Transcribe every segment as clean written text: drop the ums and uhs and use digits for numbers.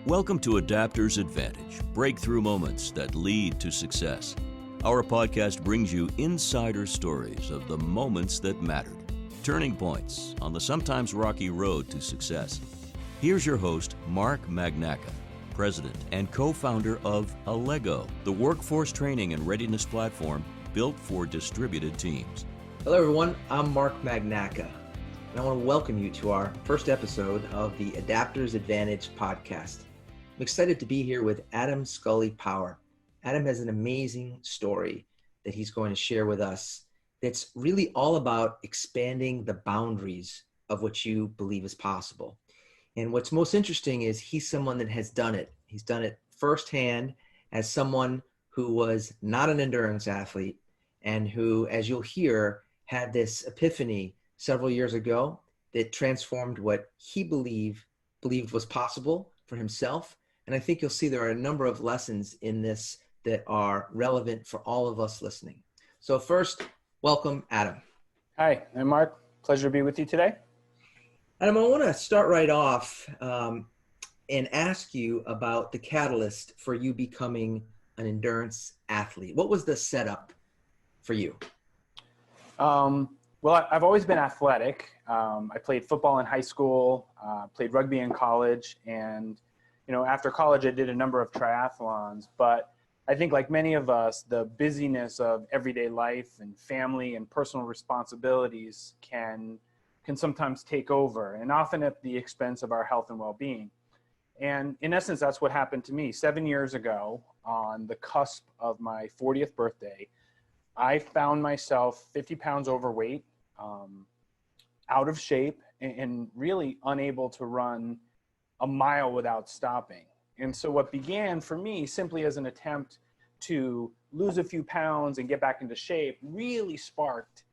Welcome to Adapter's Advantage, breakthrough moments that lead to success. Our podcast brings you insider stories of the moments that mattered, turning points on the sometimes rocky road to success. Here's your host, Mark Magnacca, president and co-founder of Allego, the workforce training and readiness platform built for distributed teams. Hello everyone, I'm Mark Magnacca, and I want to welcome you to our first episode of the Adapter's Advantage podcast. I'm excited to be here with Adam Scully-Power. Adam has an amazing story that he's going to share with us that's really all about expanding the boundaries of what you believe is possible. And what's most interesting is he's someone that has done it. He's done it firsthand as someone who was not an endurance athlete and who, as you'll hear, had this epiphany several years ago that transformed what he believed was possible for himself. And I think you'll see there are a number of lessons in this that are relevant for all of us listening. So first, welcome, Adam. Hi, I'm Mark. Pleasure to be with you today. Adam, I want to start right off and ask you about the catalyst for you becoming an endurance athlete. What was the setup for you? Well, I've always been athletic. I played football in high school, played rugby in college, and after college, I did a number of triathlons. But I think, like many of us, the busyness of everyday life and family and personal responsibilities can sometimes take over, and often at the expense of our health and well-being. And in essence, that's what happened to me. 7 years ago, on the cusp of my 40th birthday, I found myself 50 pounds overweight, out of shape, and really unable to run a mile without stopping. And so what began for me simply as an attempt to lose a few pounds and get back into shape really sparked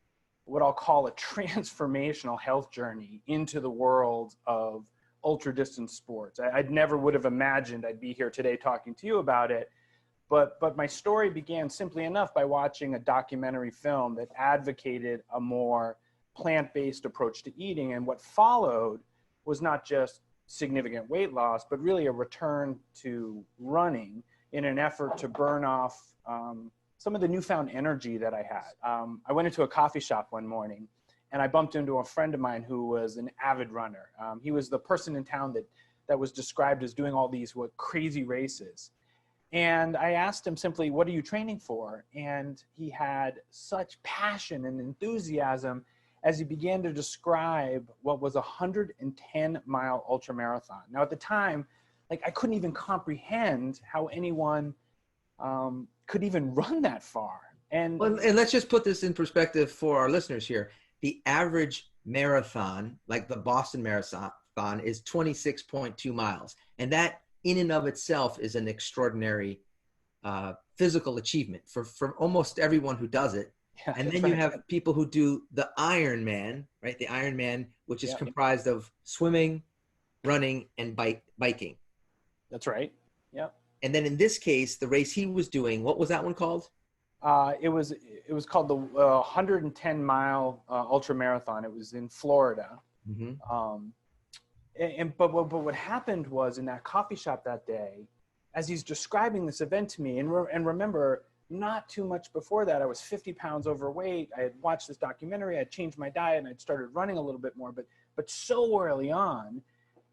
what I'll call a transformational health journey into the world of ultra distance sports. I'd never would have imagined I'd be here today talking to you about it. But my story began simply enough by watching a documentary film that advocated a more plant-based approach to eating. And what followed was not just significant weight loss, but really a return to running in an effort to burn off some of the newfound energy that I had. I went into a coffee shop one morning and I bumped into a friend of mine who was an avid runner. He was the person in town that was described as doing all these crazy races. And I asked him simply, what are you training for? And he had such passion and enthusiasm as he began to describe what was a 110-mile ultramarathon. Now, at the time, I couldn't even comprehend how anyone could even run that far. And let's just put this in perspective for our listeners here. The average marathon, like the Boston Marathon, is 26.2 miles. And that in and of itself is an extraordinary physical achievement for almost everyone who does it. Yeah, and then you have people who do the Ironman, right? The Ironman, which is comprised of swimming, running, and biking. That's right. Yep. And then in this case, the race he was doing, what was that one called? It was called the 110-mile ultramarathon. It was in Florida. Mm-hmm. But what happened was in that coffee shop that day, as he's describing this event to me, and remember, not too much before that, I was 50 pounds overweight. I had watched this documentary, I had changed my diet, and I'd started running a little bit more, but so early on.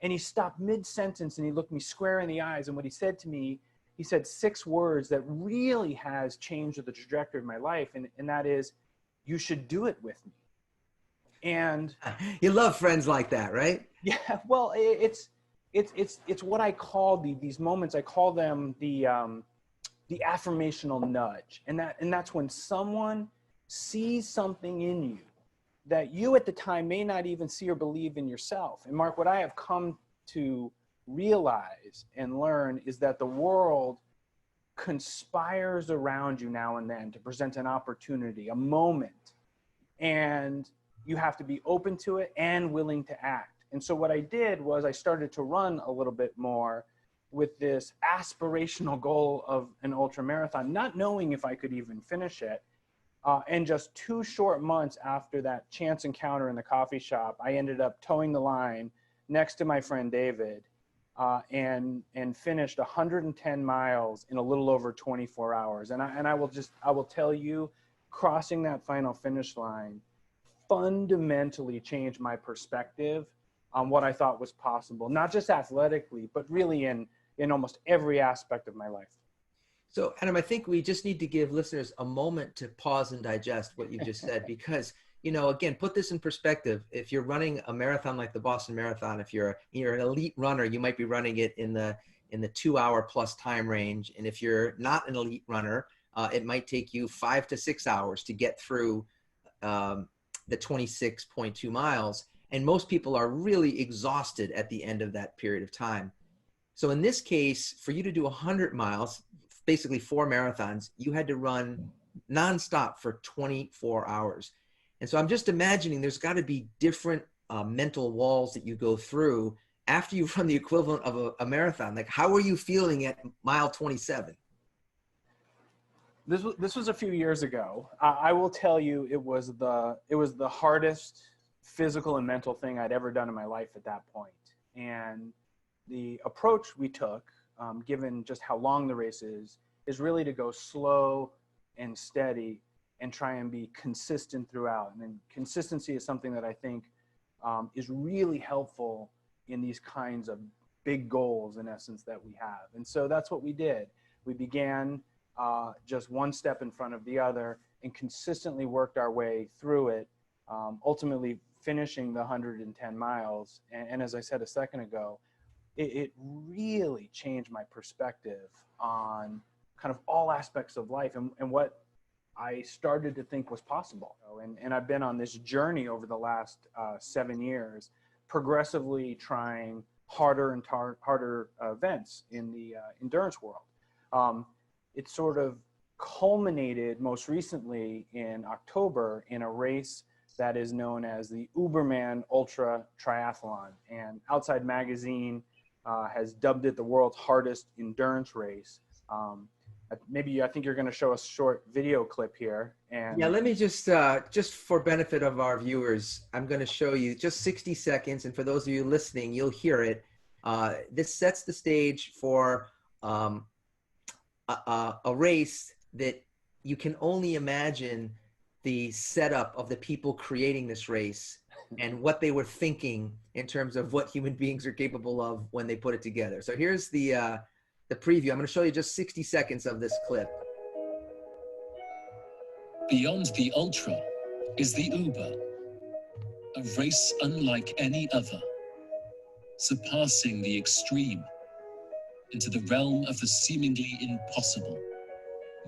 And he stopped mid-sentence and he looked me square in the eyes. And what he said to me, he said 6 words that really has changed the trajectory of my life. And that is, you should do it with me. And you love friends like that, right? Yeah, well, it's what I call these moments. I call them the affirmational nudge. And that's when someone sees something in you that you at the time may not even see or believe in yourself. And Mark, what I have come to realize and learn is that the world conspires around you now and then to present an opportunity, a moment, and you have to be open to it and willing to act. And so what I did was I started to run a little bit more with this aspirational goal of an ultramarathon, not knowing if I could even finish it. And just 2 short months after that chance encounter in the coffee shop, I ended up towing the line next to my friend David and finished 110 miles in a little over 24 hours. And I will tell you, crossing that final finish line fundamentally changed my perspective on what I thought was possible, not just athletically, but really in almost every aspect of my life. So, Adam, I think we just need to give listeners a moment to pause and digest what you just said, because, again, put this in perspective. If you're running a marathon like the Boston Marathon, if you're an elite runner, you might be running it in the 2 hour plus time range. And if you're not an elite runner, it might take you 5 to 6 hours to get through the 26.2 miles. And most people are really exhausted at the end of that period of time. So in this case, for you to do 100 miles, basically 4 marathons, you had to run nonstop for 24 hours. And so I'm just imagining there's got to be different mental walls that you go through after you've run the equivalent of a marathon. Like, how are you feeling at mile 27? This was a few years ago. I will tell you, it was the hardest physical and mental thing I'd ever done in my life at that point. And the approach we took, given just how long the race is really to go slow and steady and try and be consistent throughout. And then consistency is something that I think is really helpful in these kinds of big goals, in essence, that we have. And so that's what we did. We began just one step in front of the other and consistently worked our way through it, ultimately finishing the 110 miles. And as I said a second ago, it really changed my perspective on kind of all aspects of life and what I started to think was possible. And I've been on this journey over the last 7 years, progressively trying harder and harder events in the endurance world. It sort of culminated most recently in October in a race that is known as the Uberman ultratriathlon. And Outside Magazine has dubbed it the world's hardest endurance race. I think you're going to show us a short video clip here. And yeah, let me just for benefit of our viewers, I'm going to show you just 60 seconds. And for those of you listening, you'll hear it. This sets the stage for a race that you can only imagine the setup of the people creating this race and what they were thinking in terms of what human beings are capable of when they put it together. So here's the preview. I'm going to show you just 60 seconds of this clip. Beyond the ultra is the Uber, a race unlike any other, surpassing the extreme into the realm of the seemingly impossible.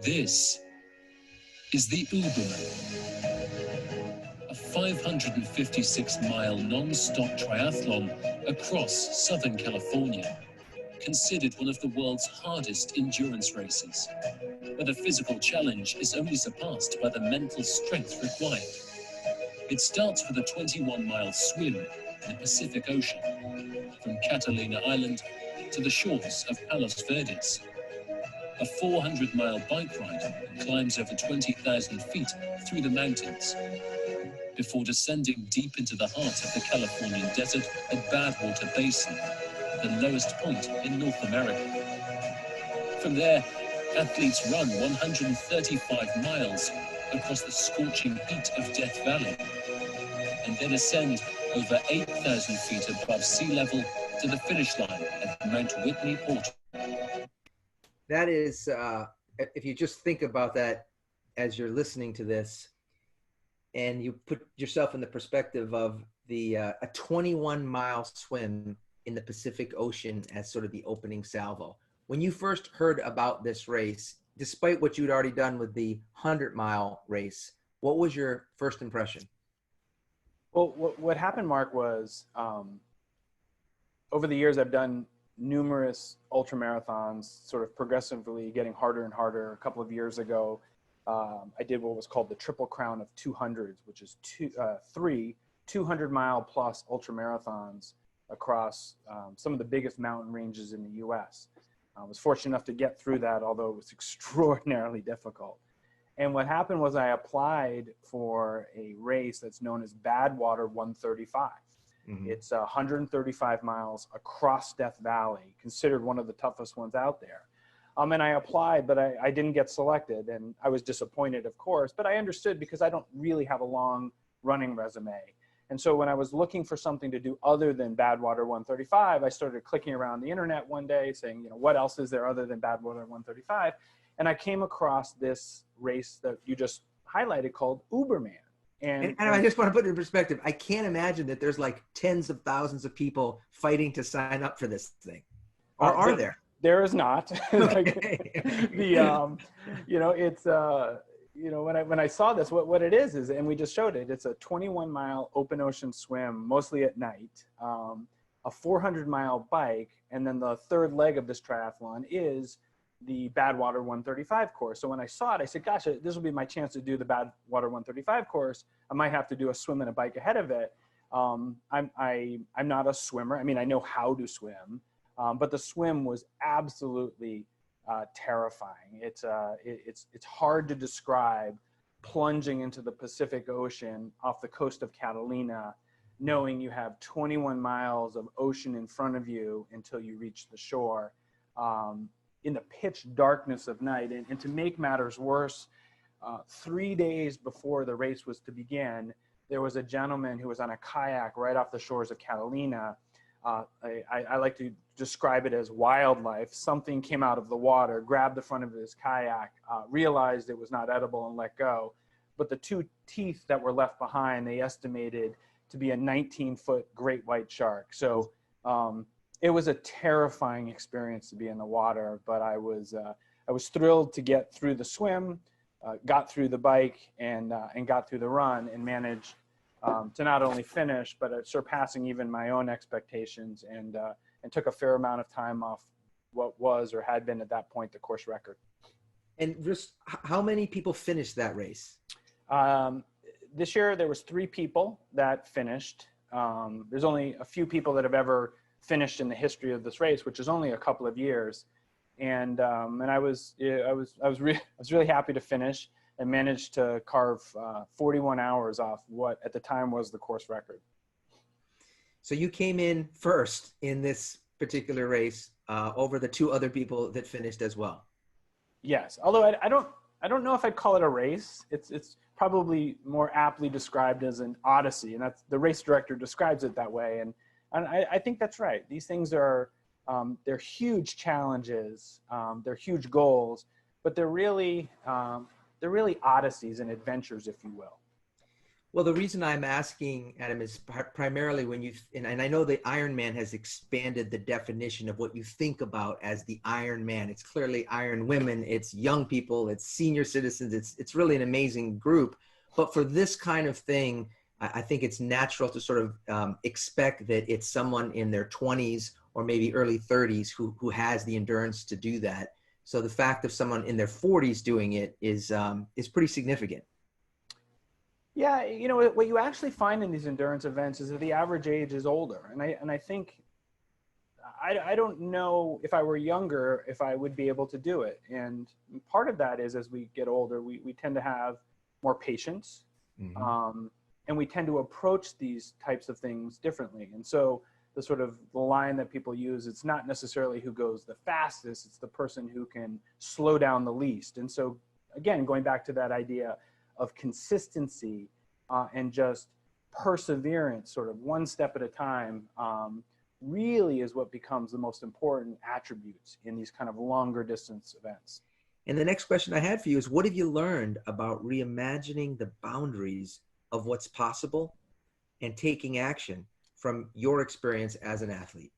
This is the Uberman, a 556-mile non-stop triathlon across Southern California, considered one of the world's hardest endurance races, where the physical challenge is only surpassed by the mental strength required. It starts with a 21-mile swim in the Pacific Ocean, from Catalina Island to the shores of Palos Verdes, a 400-mile bike ride that climbs over 20,000 feet through the mountains, before descending deep into the heart of the Californian desert at Badwater Basin, the lowest point in North America. From there, athletes run 135 miles across the scorching heat of Death Valley, and then ascend over 8,000 feet above sea level to the finish line at Mount Whitney Portal. That is, if you just think about that as you're listening to this, and you put yourself in the perspective of a 21-mile swim in the Pacific Ocean as sort of the opening salvo. When you first heard about this race, despite what you'd already done with the 100-mile race, what was your first impression? Well, what happened, Mark, was over the years I've done numerous ultramarathons, sort of progressively getting harder and harder. A couple of years ago, I did what was called the Triple Crown of 200s, which is three 200-mile plus ultramarathons across some of the biggest mountain ranges in the U.S. I was fortunate enough to get through that, although it was extraordinarily difficult. And what happened was I applied for a race that's known as Badwater 135. Mm-hmm. It's 135 miles across Death Valley, considered one of the toughest ones out there. And I applied, but I didn't get selected, and I was disappointed, of course, but I understood because I don't really have a long running resume. And so when I was looking for something to do other than Badwater 135, I started clicking around the internet one day saying, what else is there other than Badwater 135? And I came across this race that you just highlighted called Uberman. And I just want to put it in perspective. I can't imagine that there's like tens of thousands of people fighting to sign up for this thing. Or are there? There is not. Okay. It's when I saw this, what it is, and we just showed it. It's a 21-mile open ocean swim, mostly at night, a 400-mile bike, and then the third leg of this triathlon is the Badwater 135 course. So when I saw it, I said, gosh, this will be my chance to do the Badwater 135 course. I might have to do a swim and a bike ahead of it. I'm not a swimmer. I mean, I know how to swim. But the swim was absolutely terrifying. It's hard to describe plunging into the Pacific Ocean off the coast of Catalina, knowing you have 21 miles of ocean in front of you until you reach the shore, in the pitch darkness of night. And to make matters worse, 3 days before the race was to begin, there was a gentleman who was on a kayak right off the shores of Catalina. I like to describe it as wildlife. Something came out of the water, grabbed the front of his kayak, realized it was not edible and let go. But the two teeth that were left behind, they estimated to be a 19-foot great white shark. So it was a terrifying experience to be in the water, but I was thrilled to get through the swim, got through the bike, and got through the run, and managed to not only finish, but surpassing even my own expectations, and took a fair amount of time off what was or had been at that point the course record. And just how many people finished that race? This year there was 3 people that finished. There's only a few people that have ever finished in the history of this race, which is only a couple of years. And I was really happy to finish and managed to carve 41 hours off what at the time was the course record. So you came in first in this particular race over the 2 other people that finished as well. Yes, although I don't know if I'd call it a race. It's probably more aptly described as an odyssey, and that's the race director describes it that way. And I think that's right. These things are they're huge challenges, they're huge goals, but they're really odysseys and adventures, if you will. Well, the reason I'm asking, Adam, is primarily when and I know the Ironman has expanded the definition of what you think about as the Ironman. It's clearly Iron women, it's young people, it's senior citizens, it's really an amazing group. But for this kind of thing, I think it's natural to sort of expect that it's someone in their 20s or maybe early 30s who has the endurance to do that. So the fact of someone in their 40s doing it is pretty significant. Yeah, what you actually find in these endurance events is that the average age is older, and I think I don't know if I were younger if I would be able to do it. And part of that is as we get older, we tend to have more patience, Mm-hmm. And we tend to approach these types of things differently. And so the line that people use, it's not necessarily who goes the fastest, it's the person who can slow down the least. And so again, going back to that idea of consistency and just perseverance, sort of one step at a time, really is what becomes the most important attributes in these kind of longer distance events. And the next question I had for you is, what have you learned about reimagining the boundaries of what's possible and taking action from your experience as an athlete?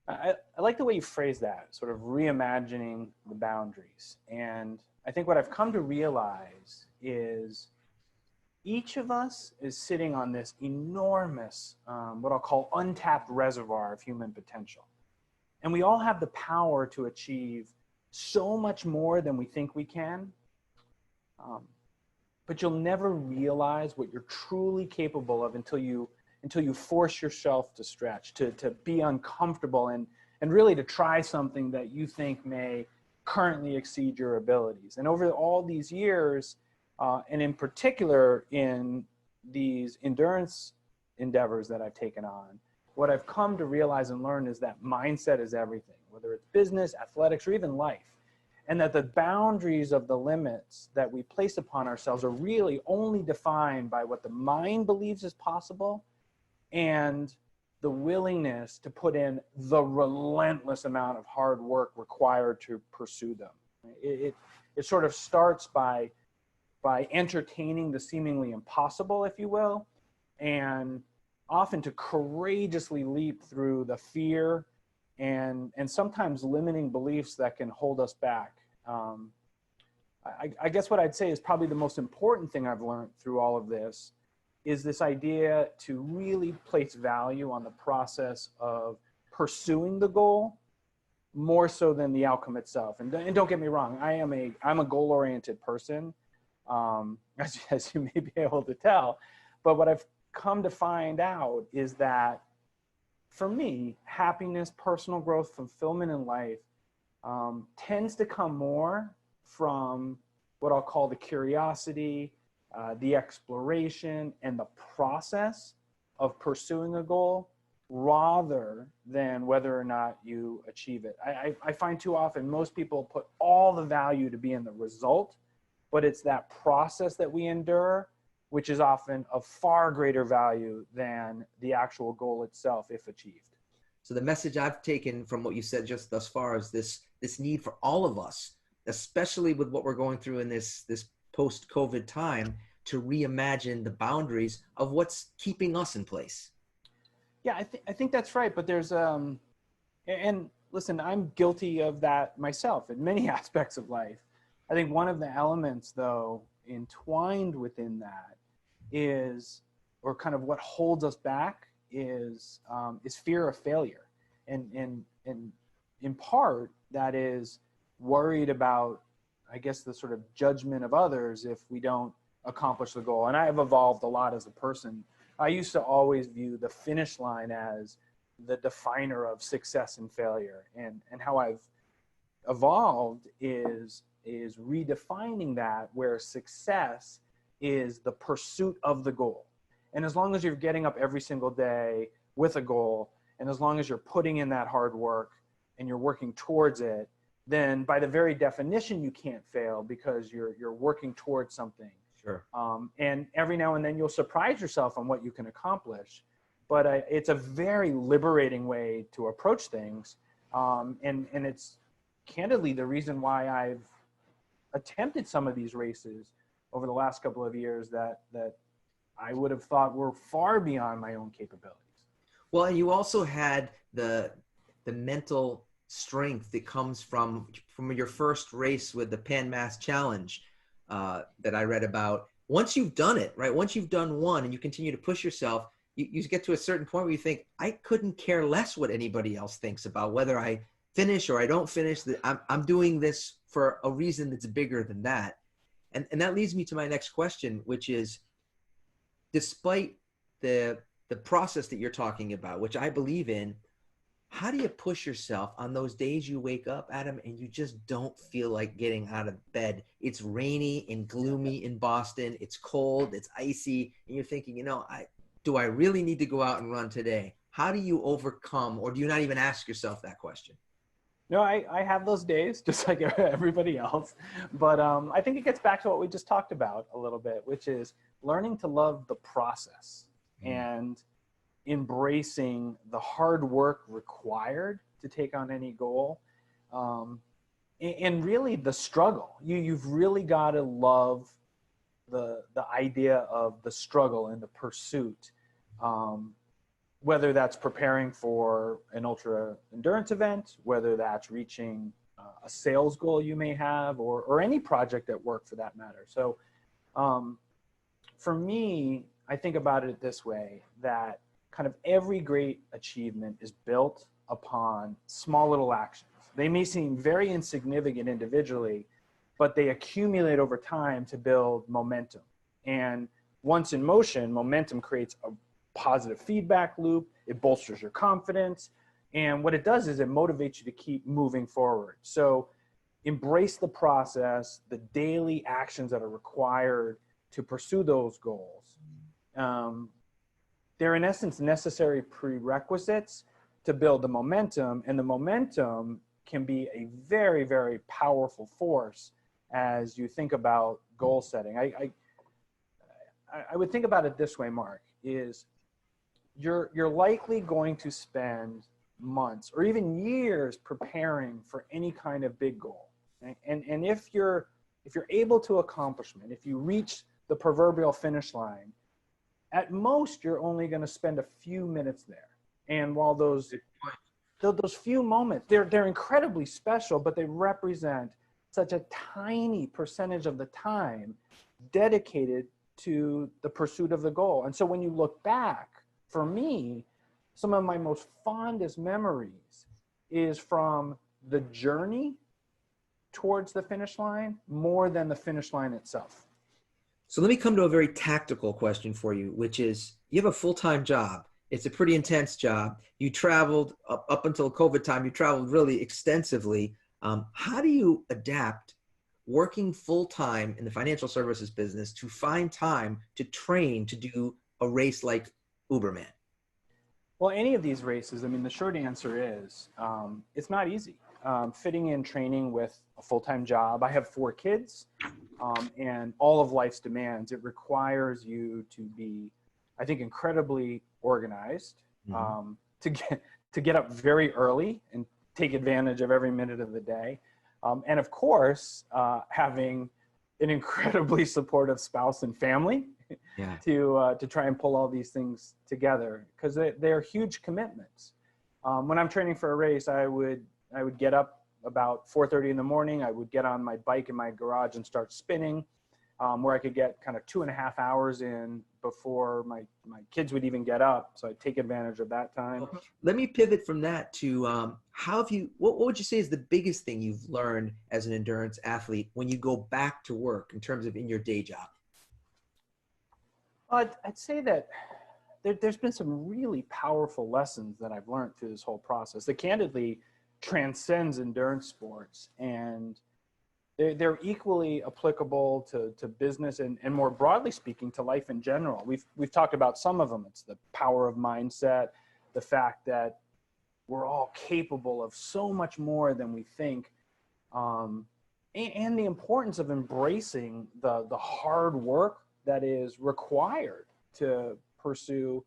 I like the way you phrase that, sort of reimagining the boundaries. And I think what I've come to realize is each of us is sitting on this enormous, what I'll call untapped reservoir of human potential. And we all have the power to achieve so much more than we think we can. But you'll never realize what you're truly capable of until you force yourself to stretch, to be uncomfortable, and really to try something that you think may currently exceed your abilities. And over all these years, and in particular in these endurance endeavors that I've taken on, what I've come to realize and learn is that mindset is everything, whether it's business, athletics, or even life. And that the boundaries of the limits that we place upon ourselves are really only defined by what the mind believes is possible and the willingness to put in the relentless amount of hard work required to pursue them. It sort of starts by entertaining the seemingly impossible, if you will, and often to courageously leap through the fear and sometimes limiting beliefs that can hold us back. I guess what I'd say is probably the most important thing I've learned through all of this is this idea to really place value on the process of pursuing the goal more so than the outcome itself. And don't get me wrong, I'm a goal-oriented person, as you may be able to tell. But what I've come to find out is that for me, happiness, personal growth, fulfillment in life tends to come more from what I'll call the curiosity, the exploration, and the process of pursuing a goal rather than whether or not you achieve it. I find too often most people put all the value to be in the result, but it's that process that we endure, which is often of far greater value than the actual goal itself if achieved. So the message I've taken from what you said just thus far is this need for all of us, especially with what we're going through in this post-COVID time, to reimagine the boundaries of what's keeping us in place. Yeah, I think that's right. But there's, and listen, I'm guilty of that myself in many aspects of life. I think one of the elements, though, entwined within that is, or kind of what holds us back is fear of failure. And in part, that is worried about, I guess, the sort of judgment of others if we don't accomplish the goal. And I have evolved a lot as a person. I used to always view the finish line as the definer of success and failure. And how I've evolved is redefining that, where success is the pursuit of the goal. And as long as you're getting up every single day with a goal, and as long as you're putting in that hard work and you're working towards it, then by the very definition, you can't fail because you're working towards something. Sure. And every now and then you'll surprise yourself on what you can accomplish. But it's a very liberating way to approach things. And it's candidly the reason why I've attempted some of these races over the last couple of years that I would have thought were far beyond my own capabilities. Well, and you also had the mental strength that comes from your first race with the Pan Mass Challenge that I read about. Once you've done it, right? Once you've done one and you continue to push yourself, you get to a certain point where you think, I couldn't care less what anybody else thinks about whether I finish or I don't finish. I'm doing this for a reason that's bigger than that. And that leads me to my next question, which is, despite the process that you're talking about, which I believe in, how do you push yourself on those days you wake up, Adam, and you just don't feel like getting out of bed? It's rainy and gloomy in Boston. It's cold. It's icy. And you're thinking, do I really need to go out and run today? How do you overcome, or do you not even ask yourself that question? No, I have those days just like everybody else. But I think it gets back to what we just talked about a little bit, which is learning to love the process and embracing the hard work required to take on any goal. And really the struggle. You've really got to love the idea of the struggle and the pursuit. Whether that's preparing for an ultra endurance event, whether that's reaching a sales goal you may have, or any project at work for that matter. So for me, I think about it this way, that kind of every great achievement is built upon small little actions. They may seem very insignificant individually, but they accumulate over time to build momentum. And once in motion, momentum creates a positive feedback loop. It bolsters your confidence. And what it does is it motivates you to keep moving forward. So embrace the process, the daily actions that are required to pursue those goals. they're in essence necessary prerequisites to build the momentum, and the momentum can be a very, very powerful force as you think about goal setting. I would think about it this way, Mark, is you're likely going to spend months or even years preparing for any kind of big goal. Right? And if you're able to accomplish it, if you reach the proverbial finish line, at most you're only going to spend a few minutes there. And while those few moments, they're incredibly special, but they represent such a tiny percentage of the time dedicated to the pursuit of the goal. And so when you look back, for me, some of my most fondest memories is from the journey towards the finish line more than the finish line itself. So let me come to a very tactical question for you, which is you have a full-time job. It's a pretty intense job. You traveled up until COVID time. You traveled really extensively. How do you adapt working full-time in the financial services business to find time to train to do a race like Uberman? Well, any of these races, I mean, the short answer is it's not easy. Fitting in training with a full-time job. I have 4 kids, and all of life's demands. It requires you to be, I think, incredibly organized, to get up very early and take advantage of every minute of the day, and of course, having an incredibly supportive spouse and family to try and pull all these things together, because they're huge commitments. When I'm training for a race, I would get up about 4:30 in the morning. I would get on my bike in my garage and start spinning, where I could get kind of 2.5 hours in before my kids would even get up. So I'd take advantage of that time. Let me pivot from that to what would you say is the biggest thing you've learned as an endurance athlete when you go back to work in terms of in your day job? I'd say that there's been some really powerful lessons that I've learned through this whole process that candidly transcends endurance sports, and they're equally applicable to business and more broadly speaking to life in general. We've talked about some of them. It's the power of mindset, the fact that we're all capable of so much more than we think, and the importance of embracing the hard work that is required to pursue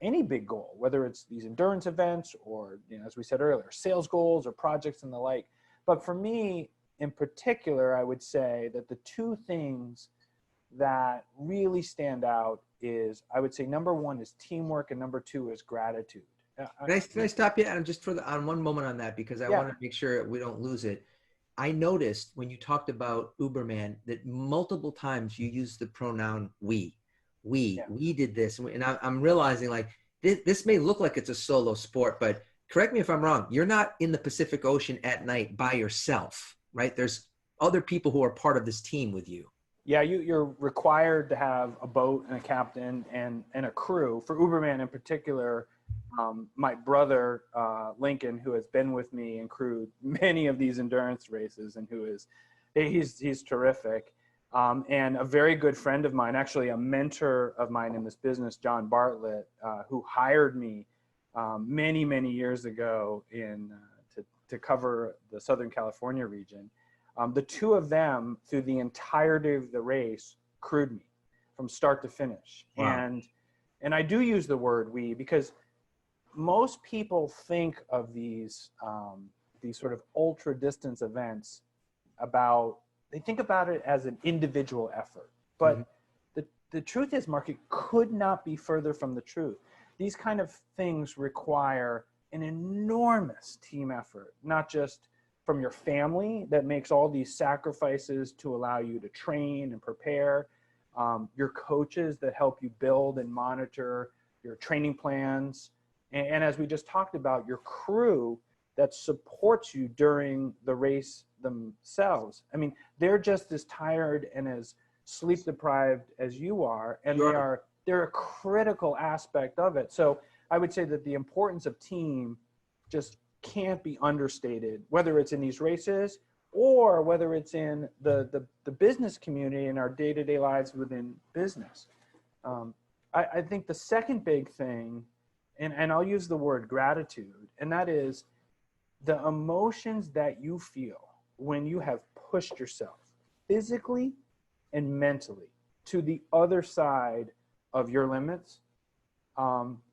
any big goal, whether it's these endurance events or, as we said earlier, sales goals or projects and the like. But for me in particular, I would say that the 2 things that really stand out is, I would say, number 1 is teamwork and number 2 is gratitude. Can I stop you, Adam, just on one moment on that, because I want to make sure we don't lose it. I noticed when you talked about Uberman that multiple times you used the pronoun we. We did this, and I'm realizing like this may look like it's a solo sport, but correct me if I'm wrong. You're not in the Pacific Ocean at night by yourself, right? There's other people who are part of this team with you. Yeah, you're required to have a boat and a captain and a crew. For Uberman in particular, my brother Lincoln, who has been with me and crewed many of these endurance races, and he's terrific. And a very good friend of mine, actually a mentor of mine in this business, John Bartlett, who hired me many, many years ago to cover the Southern California region. The 2 of them, through the entirety of the race, crewed me from start to finish. Wow. And I do use the word we because most people think of these sort of ultra distance events they think about it as an individual effort, but the truth is, Mark, it could not be further from the truth. These kind of things require an enormous team effort, not just from your family that makes all these sacrifices to allow you to train and prepare, your coaches that help you build and monitor your training plans, and as we just talked about, your crew that supports you during the race themselves. I mean, they're just as tired and as sleep deprived as you are, and they're a critical aspect of it. So I would say that the importance of team just can't be understated, whether it's in these races or whether it's in the business community and our day-to-day lives within business. I think the second big thing, and I'll use the word gratitude, and that is the emotions that you feel when you have pushed yourself physically and mentally to the other side of your limits.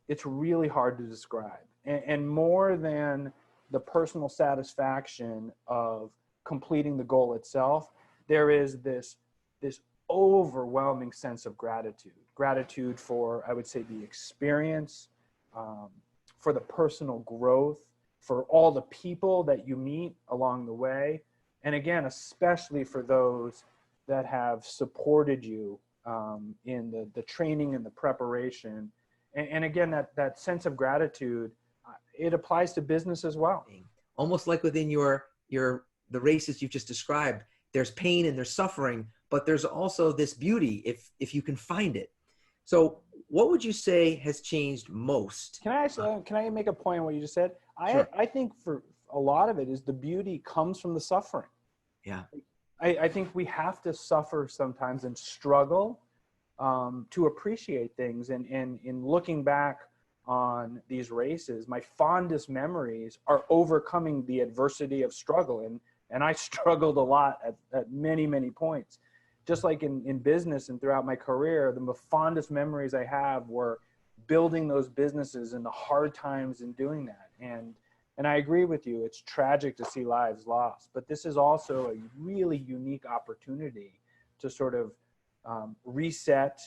It's really hard to describe. And more than the personal satisfaction of completing the goal itself, there is this overwhelming sense of gratitude for, I would say, the experience, for the personal growth, for all the people that you meet along the way, and again, especially for those that have supported you in the training and the preparation. And again, that sense of gratitude, it applies to business as well. Almost like within the races you've just described, there's pain and there's suffering, but there's also this beauty if you can find it. So what would you say has changed most? Can I make a point on what you just said? Sure. I think for a lot of it is the beauty comes from the suffering. Yeah. I think we have to suffer sometimes and struggle to appreciate things. And in looking back on these races, my fondest memories are overcoming the adversity of struggle. And I struggled a lot at many, many points. Just like in business and throughout my career, the fondest memories I have were building those businesses and the hard times in doing that. And I agree with you, it's tragic to see lives lost, but this is also a really unique opportunity to sort of reset,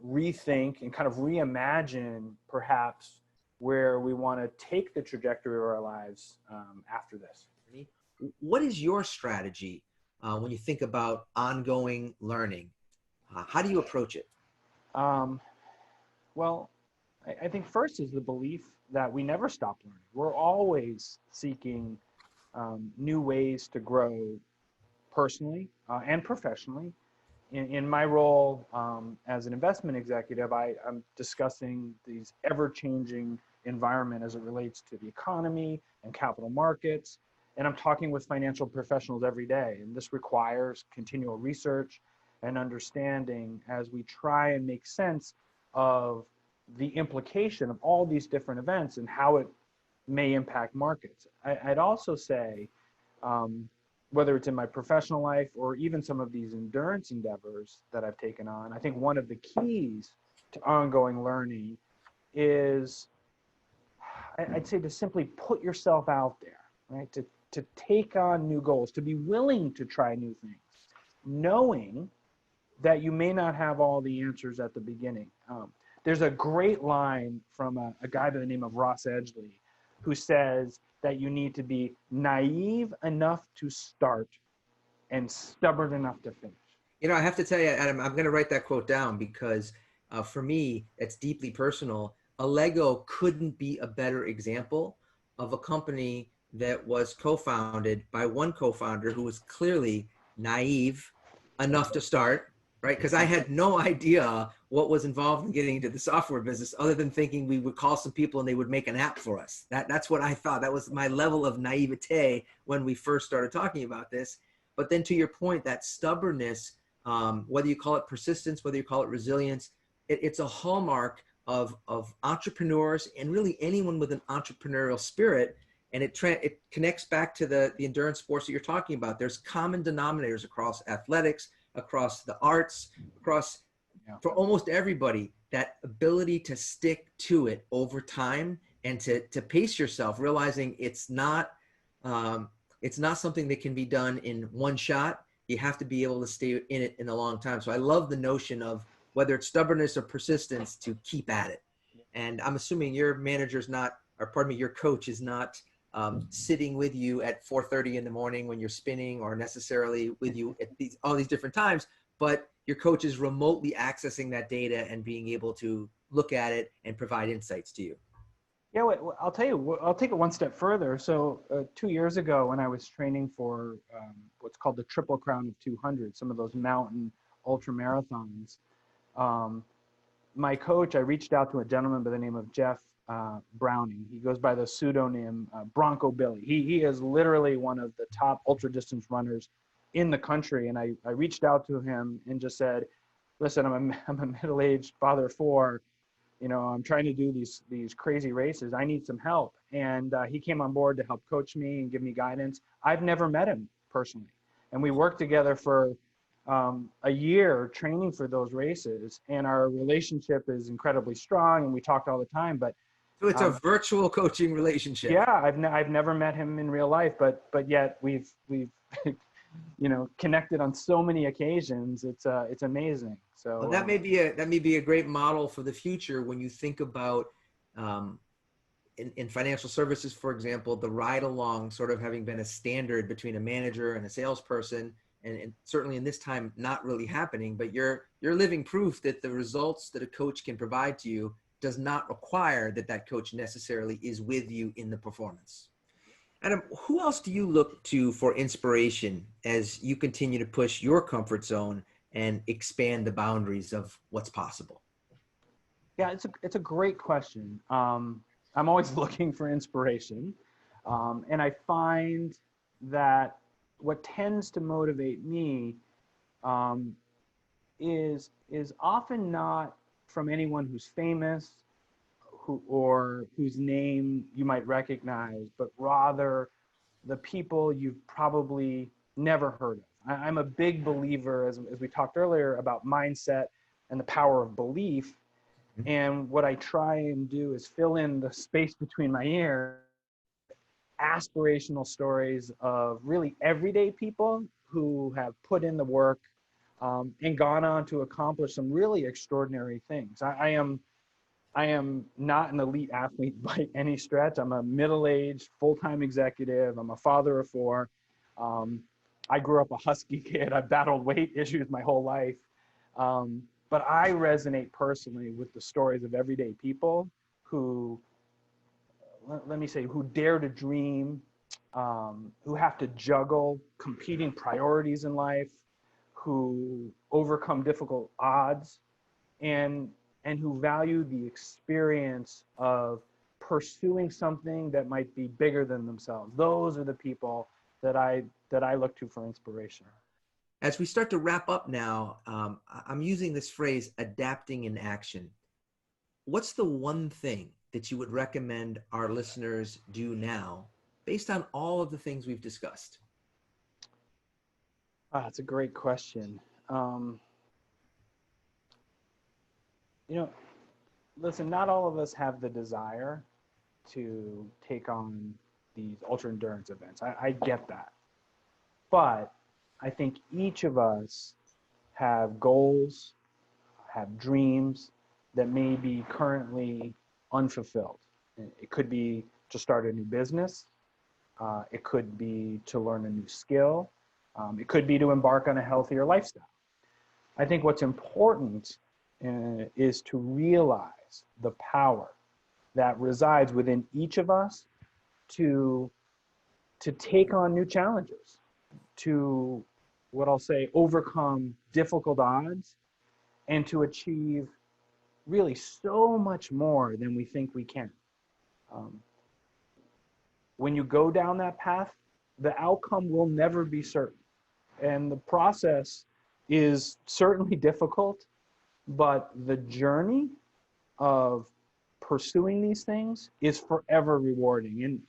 rethink, and kind of reimagine perhaps where we want to take the trajectory of our lives after this. What is your strategy when you think about ongoing learning? How do you approach it? Well, I think first is the belief that we never stop learning. We're always seeking new ways to grow personally and professionally. In my role as an investment executive, I'm discussing these ever-changing environment as it relates to the economy and capital markets. And I'm talking with financial professionals every day. And this requires continual research and understanding as we try and make sense of the implication of all these different events and how it may impact markets. I'd also say, whether it's in my professional life or even some of these endurance endeavors that I've taken on, I think one of the keys to ongoing learning is, I'd say, to simply put yourself out there, right? To take on new goals, to be willing to try new things, knowing that you may not have all the answers at the beginning. There's a great line from a guy by the name of Ross Edgley, who says that you need to be naive enough to start and stubborn enough to finish. You know, I have to tell you, Adam, I'm going to write that quote down because for me, it's deeply personal. Allego couldn't be a better example of a company that was co-founded by one co-founder who was clearly naive enough to start, right? Because I had no idea what was involved in getting into the software business other than thinking we would call some people and they would make an app for us. That's what I thought. That was my level of naivete when we first started talking about this. But then to your point, that stubbornness, whether you call it persistence, whether you call it resilience, it's a hallmark of entrepreneurs and really anyone with an entrepreneurial spirit. And it connects back to the endurance sports that you're talking about. There's common denominators across athletics, across the arts, across for almost everybody, that ability to stick to it over time and to pace yourself, realizing it's not something that can be done in one shot. You have to be able to stay in it in a long time. So I love the notion of whether it's stubbornness or persistence to keep at it. And I'm assuming your manager's not, or pardon me, your coach is not sitting with you at 4:30 in the morning when you're spinning, or necessarily with you at all these different times, but your coach is remotely accessing that data and being able to look at it and provide insights to you. Yeah, I'll tell you, I'll take it one step further. So 2 years ago when I was training for what's called the Triple Crown of 200, some of those mountain ultramarathons, my coach, I reached out to a gentleman by the name of Jeff Browning. He goes by the pseudonym Bronco Billy. He is literally one of the top ultra distance runners in the country. And I reached out to him and just said, listen, I'm a middle-aged father of four. I'm trying to do these crazy races. I need some help. And he came on board to help coach me and give me guidance. I've never met him personally. And we worked together for a year training for those races. And our relationship is incredibly strong. And we talked all the time. But so it's a virtual coaching relationship. Yeah, I've never met him in real life, but yet we've connected on so many occasions. It's amazing. So well, that may be a great model for the future when you think about in financial services, for example, the ride along sort of having been a standard between a manager and a salesperson, and certainly in this time not really happening. But you're living proof that the results that a coach can provide to you does not require that coach necessarily is with you in the performance. Adam, who else do you look to for inspiration as you continue to push your comfort zone and expand the boundaries of what's possible? Yeah, it's a great question. I'm always looking for inspiration. And I find that what tends to motivate me is often not from anyone who's famous or whose name you might recognize, but rather the people you've probably never heard of. I'm a big believer, as we talked earlier, about mindset and the power of belief. And what I try and do is fill in the space between my ears, aspirational stories of really everyday people who have put in the work and gone on to accomplish some really extraordinary things. I am not an elite athlete by any stretch. I'm a middle-aged, full-time executive. I'm a father of four. I grew up a husky kid. I've battled weight issues my whole life. But I resonate personally with the stories of everyday people who, let me say, who dare to dream, who have to juggle competing priorities in life, who overcome difficult odds, and who value the experience of pursuing something that might be bigger than themselves. Those are the people that I look to for inspiration. As we start to wrap up now, I'm using this phrase, adapting in action. What's the one thing that you would recommend our listeners do now based on all of the things we've discussed? That's a great question. Listen, not all of us have the desire to take on these ultra endurance events. I get that. But I think each of us have goals, have dreams that may be currently unfulfilled. It could be to start a new business. It could be to learn a new skill. It could be to embark on a healthier lifestyle. I think what's important is to realize the power that resides within each of us to take on new challenges, to, what I'll say, overcome difficult odds, and to achieve really so much more than we think we can. When you go down that path, the outcome will never be certain. And the process is certainly difficult, but the journey of pursuing these things is forever rewarding.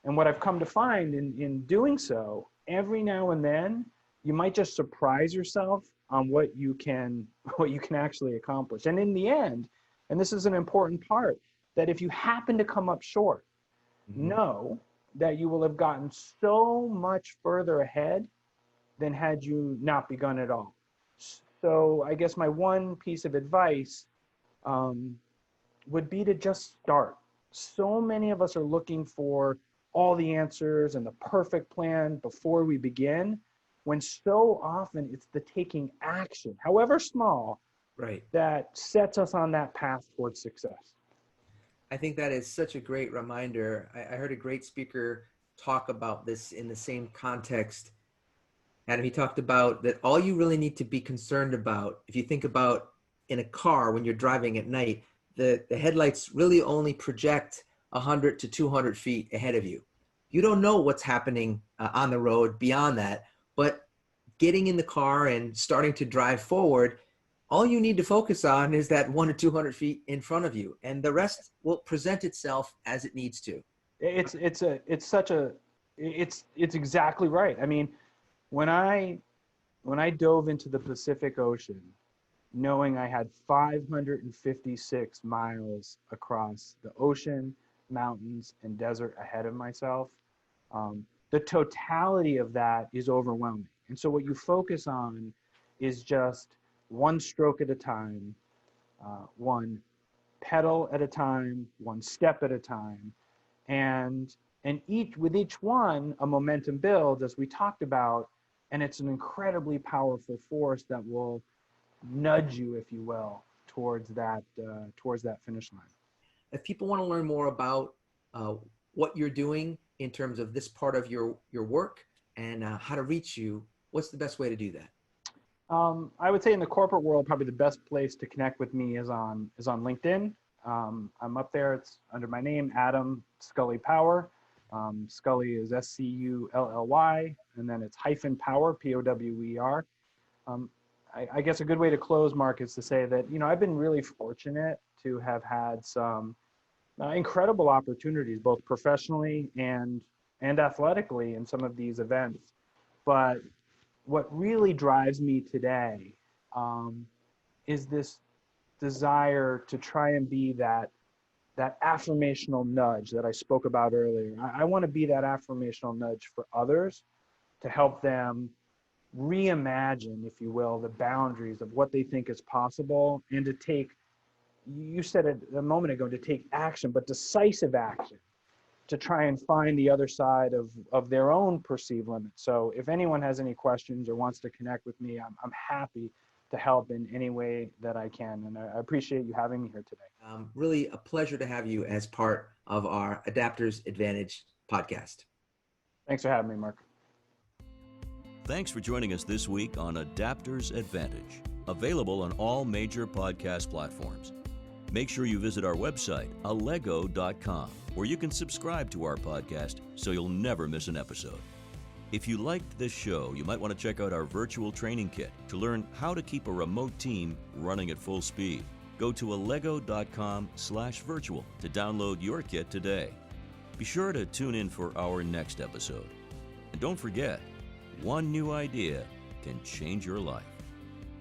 And what I've come to find in doing so, every now and then, you might just surprise yourself on what you can actually accomplish. And in the end, and this is an important part, that if you happen to come up short, know that you will have gotten so much further ahead than had you not begun at all. So I guess my one piece of advice would be to just start. So many of us are looking for all the answers and the perfect plan before we begin, when so often it's the taking action, however small, right, that sets us on that path towards success. I think that is such a great reminder. I heard a great speaker talk about this in the same context. And he talked about that all you really need to be concerned about, if you think about in a car when you're driving at night, the headlights really only project 100 to 200 feet ahead of you. You don't know what's happening on the road beyond that, but getting in the car and starting to drive forward, all you need to focus on is that 100 to 200 feet in front of you, and the rest will present itself as it needs to. It's exactly right. I mean, when I dove into the Pacific Ocean, knowing I had 556 miles across the ocean, mountains, and desert ahead of myself, the totality of that is overwhelming. And so what you focus on is just one stroke at a time, one pedal at a time, one step at a time, and with each one, a momentum builds, as we talked about, and it's an incredibly powerful force that will nudge you, if you will, towards that finish line. If people want to learn more about what you're doing in terms of this part of your work and how to reach you, what's the best way to do that? I would say in the corporate world, probably the best place to connect with me is on LinkedIn. I'm up there. It's under my name, Adam Scully-Power. Scully is Scully, and then it's -power, POWER. I guess a good way to close, Mark, is to say that, I've been really fortunate to have had some incredible opportunities, both professionally and athletically in some of these events. But what really drives me today is this desire to try and be that affirmational nudge that I spoke about earlier. I want to be that affirmational nudge for others to help them reimagine, if you will, the boundaries of what they think is possible, and to take, you said it a moment ago, to take action, but decisive action, to try and find the other side of their own perceived limits. So if anyone has any questions or wants to connect with me, I'm happy to help in any way that I can. And I appreciate you having me here today. Really a pleasure to have you as part of our Adapters Advantage podcast. Thanks for having me, Mark. Thanks for joining us this week on Adapters Advantage, available on all major podcast platforms. Make sure you visit our website, allego.com, where you can subscribe to our podcast so you'll never miss an episode. If you liked this show, you might want to check out our virtual training kit to learn how to keep a remote team running at full speed. Go to allego.com/virtual to download your kit today. Be sure to tune in for our next episode. And don't forget, one new idea can change your life.